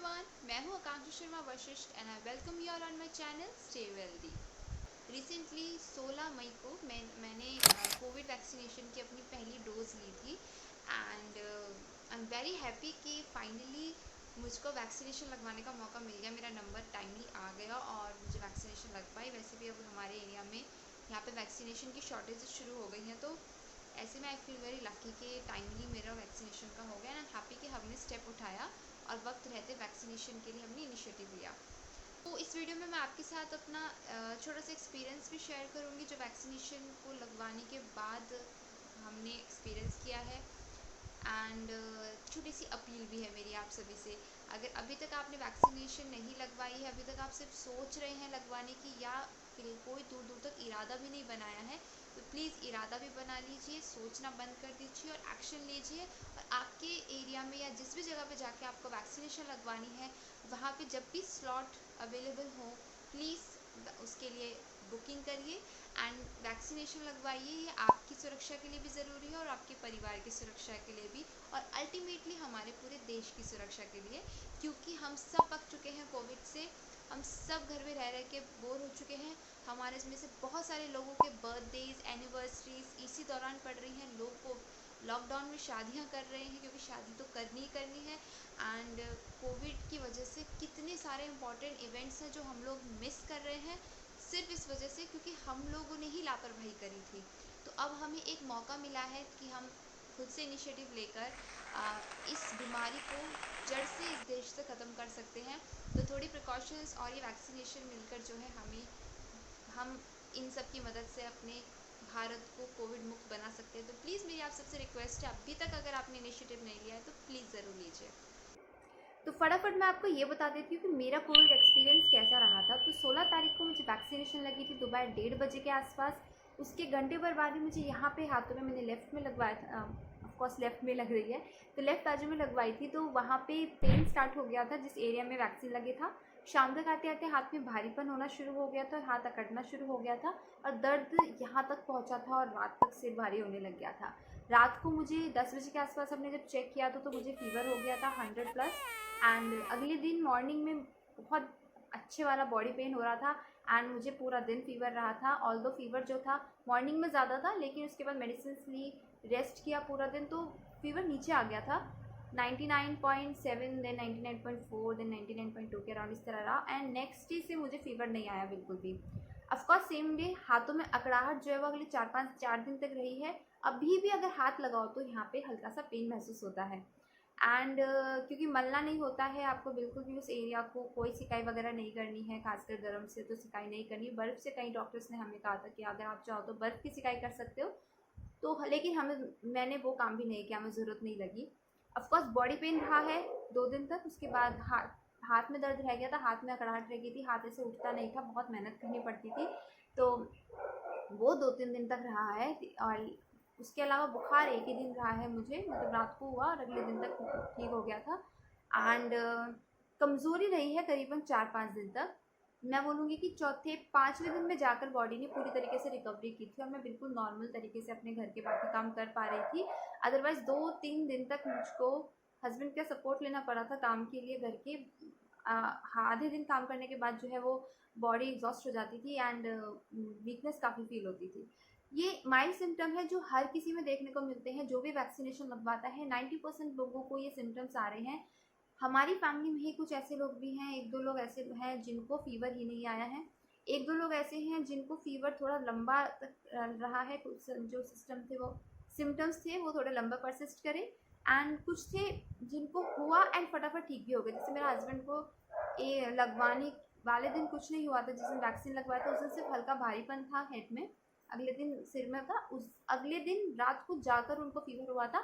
Everyone, मैं हूं Akanksha Sharma Vashishtha and I welcome you all on my channel stay wealthy. Recently 16 मई को मैंने कोविड वैक्सीनेशन की अपनी पहली डोज ली थी and I am very happy कि फाइनली मुझको वैक्सीनेशन लगवाने का मौका मिल गया। मेरा नंबर टाइमली आ गया और मुझे वैक्सीनेशन लग पाई। वैसे भी अब हमारे एरिया में यहाँ पे वैक्सीनेशन की शॉर्टेजेस शुरू हो गई हैं, तो ऐसे में आई फील वेरी लकी कि टाइमली मेरा वैक्सीनेशन का हो गया एंड हैप्पी कि हमने स्टेप उठाया और वक्त रहते वैक्सीनेशन के लिए हमने इनिशिएटिव लिया। तो इस वीडियो में मैं आपके साथ अपना छोटा सा एक्सपीरियंस भी शेयर करूँगी जो वैक्सीनेशन को लगवाने के बाद हमने एक्सपीरियंस किया है एंड छोटी सी अपील भी है मेरी आप सभी से। अगर अभी तक आपने वैक्सीनेशन नहीं लगवाई है, अभी तक आप सिर्फ सोच रहे हैं लगवाने की या फिर कोई दूर दूर तक इरादा भी नहीं बनाया है, तो प्लीज़ इरादा भी बना लीजिए, सोचना बंद कर दीजिए और एक्शन लीजिए। और आपके एरिया में या जिस भी जगह पे जाके आपको वैक्सीनेशन लगवानी है, वहाँ पे जब भी स्लॉट अवेलेबल हो प्लीज़ उसके लिए बुकिंग करिए एंड वैक्सीनेशन लगवाइए। ये आपकी सुरक्षा के लिए भी ज़रूरी है और आपके परिवार की सुरक्षा के लिए भी, और अल्टीमेटली हमारे पूरे देश की सुरक्षा के लिए, क्योंकि हम सब पक चुके हैं कोविड से। हम सब घर में रह रह के बोर हो चुके हैं। हमारे इसमें से बहुत सारे लोगों के बर्थडेज एनिवर्सरीज इसी दौरान पड़ रही हैं। लोग को लॉकडाउन में शादियां कर रहे हैं क्योंकि शादी तो करनी ही करनी है एंड कोविड की वजह से कितने सारे इम्पॉर्टेंट इवेंट्स हैं जो हम लोग मिस कर रहे हैं सिर्फ इस वजह से क्योंकि हम लोगों ने ही लापरवाही करी थी। तो अब हमें एक मौका मिला है कि हम खुद से इनिशिएटिव लेकर इस बीमारी को जड़ से इस देश से ख़त्म कर सकते हैं। तो थोड़ी प्रिकॉशंस और ये वैक्सीनेशन मिलकर जो है हम इन सब की मदद से अपने भारत को कोविड मुक्त बना सकते हैं। तो प्लीज़ मेरी आप सबसे रिक्वेस्ट है, अभी तक अगर आपने इनिशिएटिव नहीं लिया है तो प्लीज़ ज़रूर लीजिए। तो फटाफट मैं आपको ये बता देती हूँ कि मेरा कोविड एक्सपीरियंस कैसा रहा था। तो 16 तारीख को मुझे वैक्सीनेशन लगी थी दोपहर 1:30 बजे के आसपास। उसके घंटे भर बाद ही मुझे यहाँ पे हाथों में मैंने लेफ़्ट में लगवाया था, ऑफकोर्स लेफ़्ट में लग रही है, तो लेफ़्ट बाजू में लगवाई थी। तो वहाँ पे पेन स्टार्ट हो गया था जिस एरिया में वैक्सीन लगे था। शाम तक आते आते हाथ में भारीपन होना शुरू हो गया था और हाथ अकड़ना शुरू हो गया था और दर्द यहाँ तक पहुँचा था और रात तक सिर भारी होने लग गया था। रात को मुझे 10 बजे के आसपास हमने जब चेक किया तो मुझे फीवर हो गया था 100+। एंड अगले दिन मॉर्निंग में बहुत अच्छे वाला बॉडी पेन हो रहा था एंड मुझे पूरा दिन फीवर रहा था। ऑल्दो फीवर जो था मॉर्निंग में ज़्यादा था, लेकिन उसके बाद मेडिसिन ली, रेस्ट किया पूरा दिन, तो फीवर नीचे आ गया था 99.7, देन 99.4, देन 99.2 के अराउंड इस तरह रहा। एंड नेक्स्ट डे से मुझे फीवर नहीं आया बिल्कुल भी। ऑफकोर्स सेम डे हाथों में अकड़ाहट जो है वो अगले 4 दिन तक रही है। अभी भी अगर हाथ लगाओ तो यहाँ पे हल्का सा पेन महसूस होता है एंड क्योंकि मलना नहीं होता है आपको बिल्कुल भी उस एरिया को, कोई सिकाई वगैरह नहीं करनी है, खासकर गर्म से तो सिकाई नहीं करनी। बर्फ़ से कई डॉक्टर्स ने हमें कहा था कि अगर आप चाहो तो बर्फ़ की सिकाई कर सकते हो, तो लेकिन मैंने वो काम भी नहीं किया, हमें ज़रूरत नहीं लगी। ऑफकोर्स बॉडी पेन रहा है 2 दिन तक। उसके बाद हाथ में दर्द रह गया था, हाथ में अकड़ाहट रह गई थी, हाथ ऐसे उठता नहीं था, बहुत मेहनत करनी पड़ती थी। तो वो 2-3 दिन तक रहा है। और उसके अलावा बुखार एक ही दिन रहा है मुझे, मतलब रात को हुआ और अगले दिन तक ठीक हो गया था। एंड कमज़ोरी रही है करीबन 4-5 दिन तक। मैं बोलूँगी कि चौथे 5वें दिन में जाकर बॉडी ने पूरी तरीके से रिकवरी की थी और मैं बिल्कुल नॉर्मल तरीके से अपने घर के बाकी काम कर पा रही थी। अदरवाइज़ 2-3 दिन तक मुझको हस्बैंड का सपोर्ट लेना पड़ा था काम के लिए घर के। आधे दिन काम करने के बाद जो है वो बॉडी एग्जॉस्ट हो जाती थी एंड वीकनेस काफ़ी फील होती थी। ये माइल्ड सिम्टम है जो हर किसी में देखने को मिलते हैं, जो भी वैक्सीनेशन लगवाता है 90% लोगों को ये सिम्टम्स आ रहे हैं। हमारी फैमिली में ही कुछ ऐसे लोग भी हैं, 1-2 लोग ऐसे हैं जिनको फ़ीवर ही नहीं आया है। 1-2 लोग ऐसे हैं जिनको फ़ीवर थोड़ा लंबा तक रहा है, कुछ जो सिम्टम्स थे वो थोड़ा लंबा परसिस्ट करे। एंड कुछ थे जिनको हुआ एंड फटाफट ठीक भी हो गए। जैसे मेरे हस्बैंड को ये लगवाने वाले दिन कुछ नहीं हुआ था, जिस दिन वैक्सीन लगवाया था उस दिन सिर्फ हल्का भारीपन था हेड में, अगले दिन सिर में था। उस अगले दिन रात को जाकर उनको फीवर हुआ था।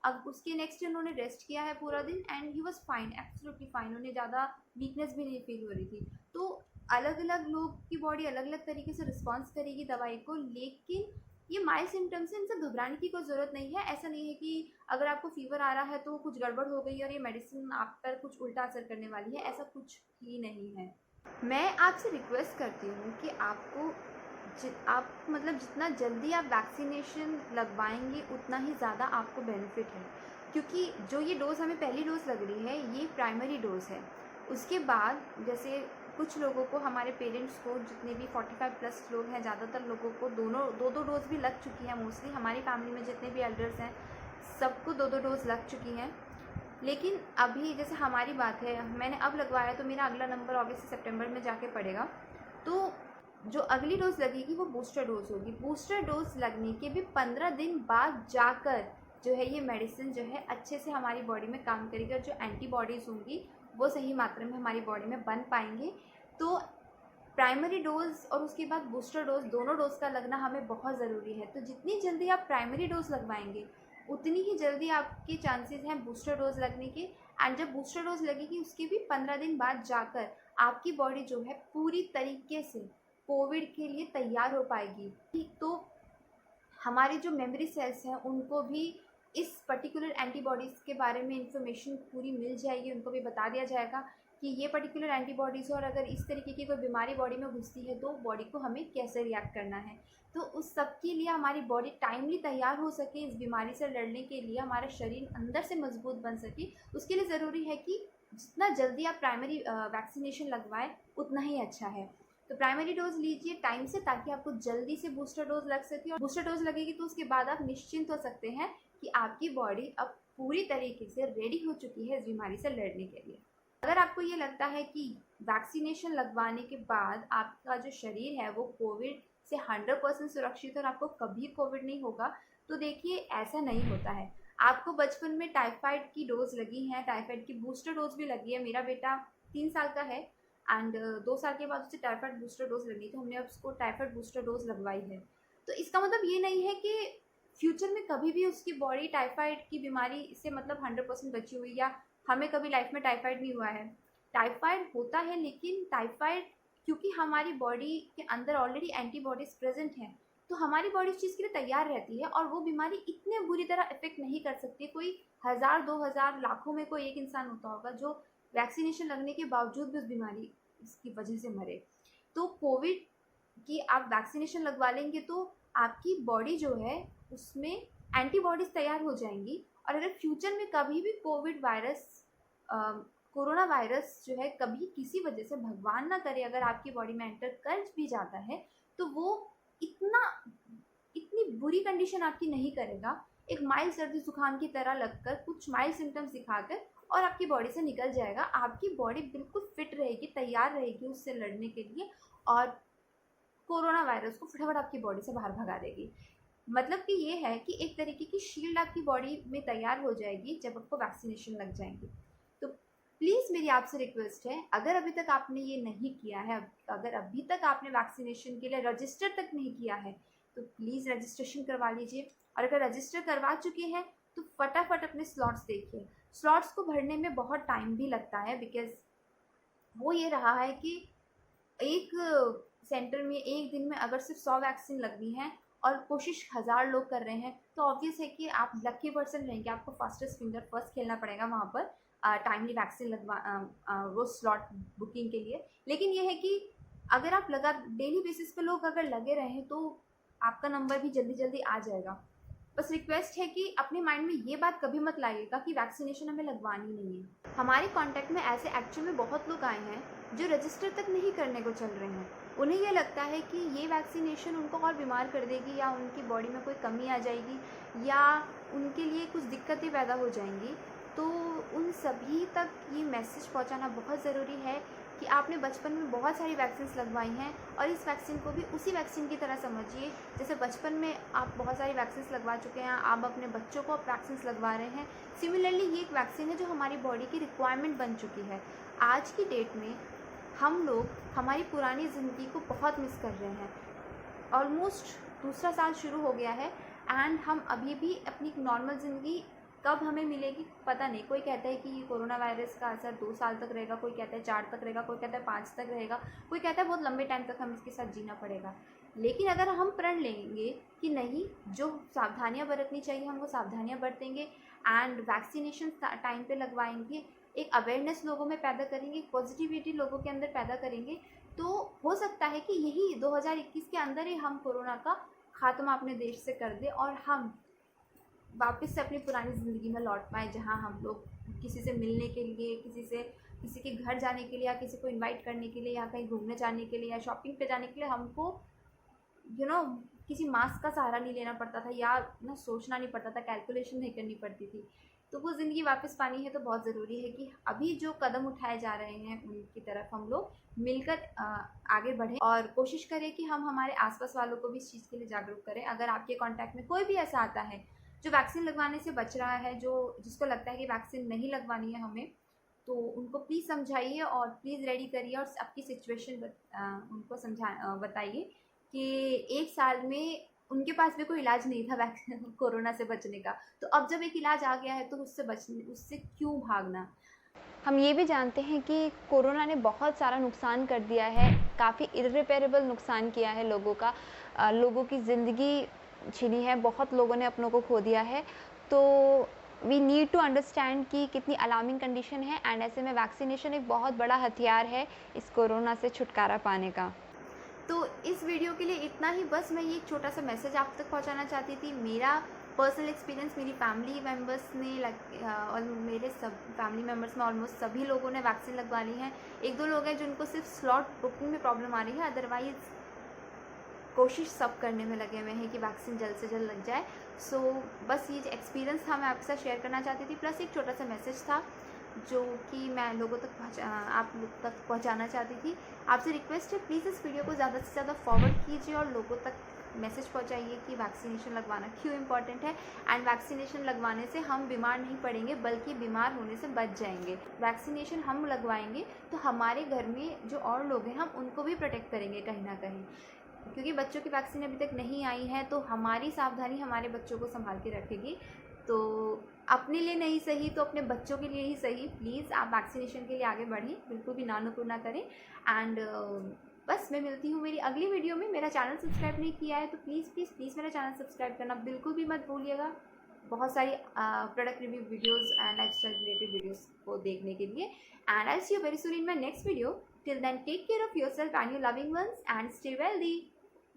अब उसके नेक्स्ट डे उन्होंने रेस्ट किया है पूरा दिन and he was fine, absolutely fine. उन्हें ज़्यादा वीकनेस भी नहीं फील हो रही थी। तो अलग अलग लोग की बॉडी अलग अलग तरीके से रिस्पॉन्स करेगी दवाई को, लेकिन ये माइल्ड सिम्टम्स है, इनसे घबराने की कोई ज़रूरत नहीं है। ऐसा नहीं है कि अगर आपको फीवर आ रहा है तो कुछ गड़बड़ हो गई और ये मेडिसिन आप पर कुछ उल्टा असर करने वाली है, ऐसा कुछ ही नहीं है। मैं आपसे रिक्वेस्ट करती हूँ कि आप मतलब जितना जल्दी आप वैक्सीनेशन लगवाएंगे उतना ही ज़्यादा आपको बेनिफिट है। क्योंकि जो ये डोज़ हमें पहली डोज़ लग रही है ये प्राइमरी डोज़ है। उसके बाद जैसे कुछ लोगों को, हमारे पेरेंट्स को, जितने भी 45 प्लस लोग हैं, ज़्यादातर लोगों को दोनों दो दो डोज़ भी लग चुकी हैं। मोस्टली हमारी फैमिली में जितने भी एल्डर्स हैं सबको दो दो डोज़ लग चुकी हैं। लेकिन अभी जैसे हमारी बात है, मैंने अब लगवाया तो मेरा अगला नंबर अगस्त से सितंबर में जाके पड़ेगा। तो जो अगली डोज़ लगेगी वो बूस्टर डोज़ होगी। बूस्टर डोज़ लगने के भी 15 दिन बाद जाकर जो है ये मेडिसिन जो है अच्छे से हमारी बॉडी में काम करेगी और जो एंटीबॉडीज़ होंगी वो सही मात्रा में हमारी बॉडी में बन पाएंगे। तो प्राइमरी डोज़ और उसके बाद बूस्टर डोज़, दोनों डोज़ का लगना हमें बहुत ज़रूरी है। तो जितनी जल्दी आप प्राइमरी डोज़ लगवाएंगे उतनी ही जल्दी आपके चांसेस हैं बूस्टर डोज़ लगने के। एंड जब बूस्टर डोज़ लगेगी उसके भी 15 दिन बाद जाकर आपकी बॉडी जो है पूरी तरीके से कोविड के लिए तैयार हो पाएगी। तो हमारे जो मेमोरी सेल्स हैं उनको भी इस पर्टिकुलर एंटीबॉडीज़ के बारे में इंफॉर्मेशन पूरी मिल जाएगी। उनको भी बता दिया जाएगा कि ये पर्टिकुलर एंटीबॉडीज़ और अगर इस तरीके की कोई बीमारी बॉडी में घुसती है तो बॉडी को हमें कैसे रिएक्ट करना है। तो उस सब के लिए हमारी बॉडी टाइमली तैयार हो सके, इस बीमारी से लड़ने के लिए हमारा शरीर अंदर से मजबूत बन सके, उसके लिए ज़रूरी है कि जितना जल्दी आप प्राइमरी वैक्सीनेशन लगवाएं उतना ही अच्छा है। तो प्राइमरी डोज लीजिए टाइम से, ताकि आपको जल्दी से बूस्टर डोज लग सके। और बूस्टर डोज लगेगी तो उसके बाद आप निश्चिंत हो सकते हैं कि आपकी बॉडी अब पूरी तरीके से रेडी हो चुकी है इस बीमारी से लड़ने के लिए। अगर आपको ये लगता है कि वैक्सीनेशन लगवाने के बाद आपका जो शरीर है वो कोविड से 100% सुरक्षित और आपको कभी कोविड नहीं होगा, तो देखिए ऐसा नहीं होता है। आपको बचपन में टाइफाइड की डोज लगी है, टाइफाइड की बूस्टर डोज भी लगी है। मेरा बेटा 3 साल का है एंड 2 साल के बाद उसे टाइफाइड बूस्टर डोज लगी, तो हमने अब उसको टाइफाइड बूस्टर डोज लगवाई है। तो इसका मतलब ये नहीं है कि फ्यूचर में कभी भी उसकी बॉडी टाइफाइड की बीमारी से मतलब 100% बची हुई, या हमें कभी लाइफ में टाइफाइड नहीं हुआ है। टाइफाइड होता है, लेकिन टाइफाइड क्योंकि हमारी बॉडी के अंदर ऑलरेडी एंटीबॉडीज प्रेजेंट हैं, तो हमारी बॉडी इस चीज़ के लिए तैयार रहती है और वो बीमारी इतने बुरी तरह इफेक्ट नहीं कर सकती। कोई 1000, 2000, लाखों में कोई एक इंसान होता होगा जो वैक्सीनेशन लगने के बावजूद भी उस बीमारी की वजह से मरे। तो कोविड की आप वैक्सीनेशन लगवा लेंगे तो आपकी बॉडी जो है उसमें एंटीबॉडीज तैयार हो जाएंगी। और अगर फ्यूचर में कभी भी कोविड वायरस, कोरोना वायरस जो है कभी किसी वजह से, भगवान ना करे, अगर आपकी बॉडी में एंटर कर भी जाता है तो वो इतनी बुरी कंडीशन आपकी नहीं करेगा। एक माइल्ड सर्दी जुकाम की तरह लगकर, कुछ माइल्ड सिम्टम्स दिखाकर और आपकी बॉडी से निकल जाएगा। आपकी बॉडी बिल्कुल फिट रहेगी, तैयार रहेगी उससे लड़ने के लिए, और कोरोना वायरस को फटाफट आपकी बॉडी से बाहर भगा देगी। मतलब कि ये है कि एक तरीके की शील्ड आपकी बॉडी में तैयार हो जाएगी जब आपको वैक्सीनेशन लग जाएंगी। तो प्लीज़ मेरी आपसे रिक्वेस्ट है, अगर अभी तक आपने ये नहीं किया है, अगर अभी तक आपने वैक्सीनेशन के लिए रजिस्टर तक नहीं किया है, तो प्लीज़ रजिस्ट्रेशन करवा लीजिए। और अगर रजिस्टर करवा चुके हैं तो फटाफट अपने स्लॉट्स देखिए। स्लॉट्स को भरने में बहुत टाइम भी लगता है, बिकॉज वो ये रहा है कि एक सेंटर में एक दिन में अगर सिर्फ 100 वैक्सीन लगनी है और कोशिश 1000 लोग कर रहे हैं, तो ऑब्वियस है कि आप लकी पर्सन रहेंगे, आपको फास्टेस्ट फिंगर फर्स्ट खेलना पड़ेगा वहाँ पर टाइमली वैक्सीन लगवा वो स्लॉट बुकिंग के लिए। लेकिन ये है कि अगर आप डेली बेसिस पे लोग अगर लगे रहें तो आपका नंबर भी जल्दी जल्दी आ जाएगा। बस रिक्वेस्ट है कि अपने माइंड में ये बात कभी मत लाइएगा कि वैक्सीनेशन हमें लगवानी नहीं है। हमारे कांटेक्ट में ऐसे एक्चुअल में बहुत लोग आए हैं जो रजिस्टर तक नहीं करने को चल रहे हैं। उन्हें ये लगता है कि ये वैक्सीनेशन उनको और बीमार कर देगी, या उनकी बॉडी में कोई कमी आ जाएगी, या उनके लिए कुछ दिक्कतें पैदा हो जाएंगी। तो उन सभी तक ये मैसेज पहुंचाना बहुत ज़रूरी है कि आपने बचपन में बहुत सारी वैक्सीन लगवाई हैं और इस वैक्सीन को भी उसी वैक्सीन की तरह समझिए। जैसे बचपन में आप बहुत सारी वैक्सीन लगवा चुके हैं, आप अपने बच्चों को वैक्सीन लगवा रहे हैं। सिमिलरली ये एक वैक्सीन है जो हमारी बॉडी की रिक्वायरमेंट बन चुकी है। आज की डेट में हम लोग हमारी पुरानी ज़िंदगी को बहुत मिस कर रहे हैं। ऑलमोस्ट दूसरा साल शुरू हो गया है एंड हम अभी भी अपनी नॉर्मल ज़िंदगी कब हमें मिलेगी पता नहीं। कोई कहता है कि ये कोरोना वायरस का असर 2 साल तक रहेगा, कोई कहता है 4 तक रहेगा, कोई कहता है 5 तक रहेगा, कोई कहता है बहुत लंबे टाइम तक हम इसके साथ जीना पड़ेगा। लेकिन अगर हम प्रण लेंगे कि नहीं, जो सावधानियां बरतनी चाहिए हम वो सावधानियां बरतेंगे एंड वैक्सीनेशन टाइम पे लगवाएंगे, एक अवेयरनेस लोगों में पैदा करेंगे, एक पॉजिटिविटी लोगों के अंदर पैदा करेंगे, तो हो सकता है कि यही 2021 के अंदर ही हम कोरोना का खात्मा अपने देश से कर दें और हम वापस से अपनी पुरानी ज़िंदगी में लौट पाएँ, जहाँ हम लोग किसी से मिलने के लिए, किसी के घर जाने के लिए या किसी को इनवाइट करने के लिए या कहीं घूमने जाने के लिए या शॉपिंग पे जाने के लिए हमको किसी मास्क का सहारा नहीं लेना पड़ता था, या ना सोचना नहीं पड़ता था, कैलकुलेशन नहीं करनी पड़ती थी। तो वो ज़िंदगी वापस पानी है तो बहुत ज़रूरी है कि अभी जो कदम उठाए जा रहे हैं उनकी तरफ हम लोग मिलकर आगे बढ़ें और कोशिश करें कि हम हमारे आसपास वालों को भी इस चीज़ के लिए जागरूक करें। अगर आपके कांटेक्ट में कोई भी ऐसा आता है जो वैक्सीन लगवाने से बच रहा है, जिसको लगता है कि वैक्सीन नहीं लगवानी है हमें, तो उनको प्लीज़ समझाइए और प्लीज़ रेडी करिए और आपकी सिचुएशन उनको बताइए कि 1 साल में उनके पास भी कोई इलाज नहीं था वैक्सीन कोरोना से बचने का, तो अब जब एक इलाज आ गया है तो उससे क्यों भागना। हम ये भी जानते हैं कि कोरोना ने बहुत सारा नुकसान कर दिया है, काफ़ी इर्रिपेरेबल नुकसान किया है लोगों का, लोगों की ज़िंदगी छीनी है, बहुत लोगों ने अपनों को खो दिया है। तो वी नीड टू अंडरस्टैंड कि कितनी अलार्मिंग कंडीशन है, एंड ऐसे में वैक्सीनेशन एक बहुत बड़ा हथियार है इस कोरोना से छुटकारा पाने का। तो इस वीडियो के लिए इतना ही, बस मैं ये एक छोटा सा मैसेज आप तक पहुंचाना चाहती थी। मेरा पर्सनल एक्सपीरियंस, मेरी फैमिली मेम्बर्स ने और मेरे सब फैमिली मेम्बर्स में ऑलमोस्ट सभी लोगों ने वैक्सीन लगवा ली है। 1-2 लोग हैं जिनको सिर्फ स्लॉट बुकिंग में प्रॉब्लम आ रही है, अदरवाइज़ कोशिश सब करने में लगे हुए हैं कि वैक्सीन जल्द से जल्द लग जाए। सो बस ये जो एक्सपीरियंस था मैं आपके साथ शेयर करना चाहती थी, प्लस एक छोटा सा मैसेज था जो कि मैं आप लोग तक पहुंचाना चाहती थी। आपसे रिक्वेस्ट है, प्लीज़ इस वीडियो को ज़्यादा से ज़्यादा फॉरवर्ड कीजिए और लोगों तक मैसेज पहुंचाइए कि वैक्सीनेशन लगवाना क्यों इम्पॉर्टेंट है, एंड वैक्सीनेशन लगवाने से हम बीमार नहीं पड़ेंगे बल्कि बीमार होने से बच जाएंगे। वैक्सीनेशन हम लगवाएंगे तो हमारे घर में जो और लोग हैं हम उनको भी प्रोटेक्ट करेंगे कहीं ना कहीं, क्योंकि बच्चों की वैक्सीन अभी तक नहीं आई है, तो हमारी सावधानी हमारे बच्चों को संभाल के रखेगी। तो अपने लिए नहीं सही तो अपने बच्चों के लिए ही सही, प्लीज़ आप वैक्सीनेशन के लिए आगे बढ़ें, बिल्कुल भी नानुकुर ना करें। एंड बस मैं मिलती हूँ मेरी अगली वीडियो में। मेरा चैनल सब्सक्राइब नहीं किया है तो प्लीज़ प्लीज़ प्लीज़ मेरा चैनल सब्सक्राइब करना बिल्कुल भी मत भूलिएगा, बहुत सारी product review videos and lifestyle related videos को देखने के लिए। And I see you very soon in my next video. Till then, take care of yourself and your loving ones and stay wealthy.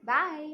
Bye.